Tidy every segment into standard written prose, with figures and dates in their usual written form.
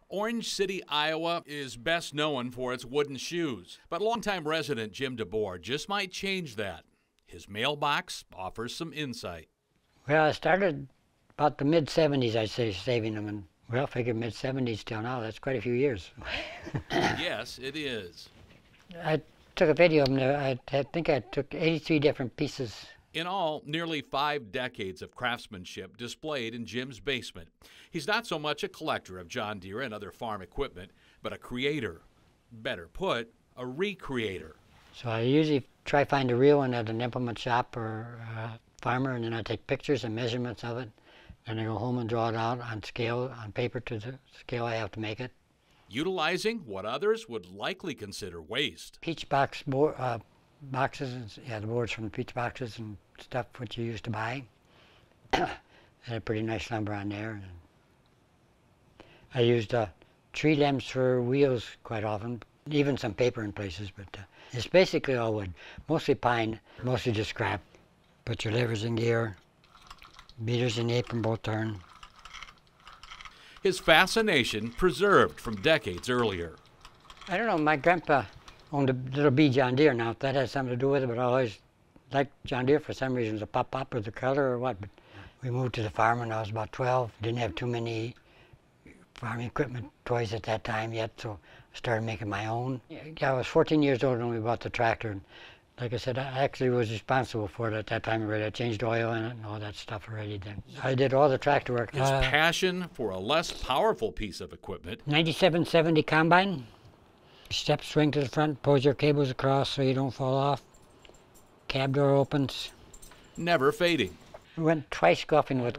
Orange City, Iowa is best known for its wooden shoes, but longtime resident Jim DeBoer just might change that. His mailbox offers some insight. Well, I started about the mid-'70s, I'd say, saving them, and well, figure mid-'70s till now, that's quite a few years. Yes, it is. I took a video of them there. I think I took 83 different pieces. In all, nearly 5 decades of craftsmanship displayed in Jim's basement. He's not so much a collector of John Deere and other farm equipment, but a creator. Better put, a recreator. So I usually try to find a real one at an implement shop or a farmer, and then I take pictures and measurements of it. Then I go home and draw it out on scale, on paper to the scale I have to make it. Utilizing what others would likely consider waste. Peach box boxes, yeah, the boards from the peach boxes and stuff which you used to buy. Had a pretty nice lumber on there. I used tree limbs for wheels quite often, even some paper in places, but it's basically all wood. Mostly pine, mostly just scrap. Put your levers in gear, beaters in the apron both turn. His fascination preserved from decades earlier. I don't know, my grandpa owned a little B John Deere. Now, if that has something to do with it, but I always liked John Deere for some reason, the pop or the color or what. But we moved to the farm when I was about 12. Didn't have too many farming equipment toys at that time yet, so I started making my own. Yeah, I was 14 years old when we bought the tractor. And like I said, I actually was responsible for it at that time already. I changed oil in it and all that stuff already then. I did all the tractor work. His passion for a less powerful piece of equipment. 9770 combine. Step swing to the front, pose your cables across so you don't fall off. Cab door opens. Never fading. We went twice golfing with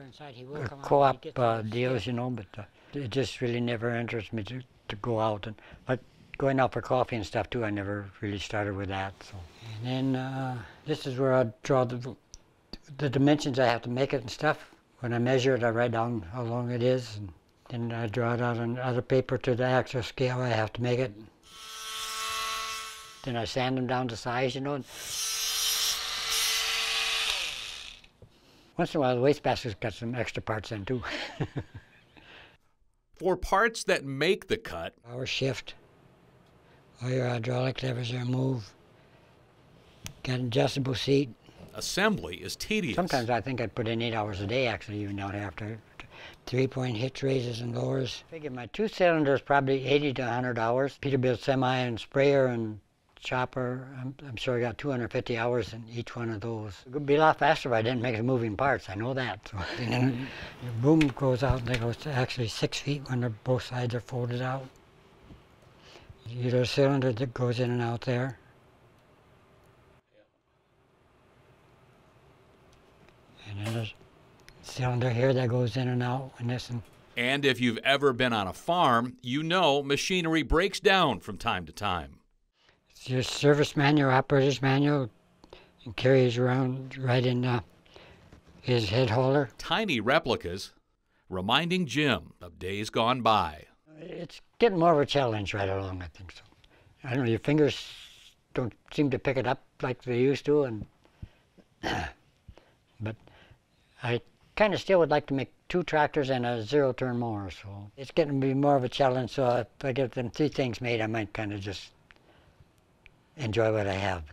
co-op deals, you know, but it just really never interested me to go out. And like going out for coffee and stuff too, I never really started with that. So. And then this is where I draw the dimensions I have to make it and stuff. When I measure it, I write down how long it is, and then I draw it out on other paper to the actual scale I have to make it. Then I sand them down to size, you know. Once in a while, the wastebasket's got some extra parts in too. For parts that make the cut. Power shift. All your hydraulic levers are moved. Got an adjustable seat. Assembly is tedious. Sometimes I think I'd put in 8 hours a day, actually, even out after. 3-point hitch raises and lowers. I figure my 2-cylinder is probably 80 to 100 hours. Peterbilt semi and sprayer and chopper, I'm sure I got 250 hours in each one of those. It would be a lot faster if I didn't make the moving parts, I know that. So, and then the boom goes out, and it goes to actually 6 feet when both sides are folded out. You got a cylinder that goes in and out there. And then there's a cylinder here that goes in and out, and this one. And if you've ever been on a farm, you know machinery breaks down from time to time. It's your service manual, operator's manual, and carries around right in his head hauler. Tiny replicas, reminding Jim of days gone by. It's getting more of a challenge right along, I think so. I don't know, your fingers don't seem to pick it up like they used to, and but I kind of still would like to make 2 tractors and a 0-turn mower, so it's getting to be more of a challenge. So if I get them 3 things made, I might kind of just enjoy what I have.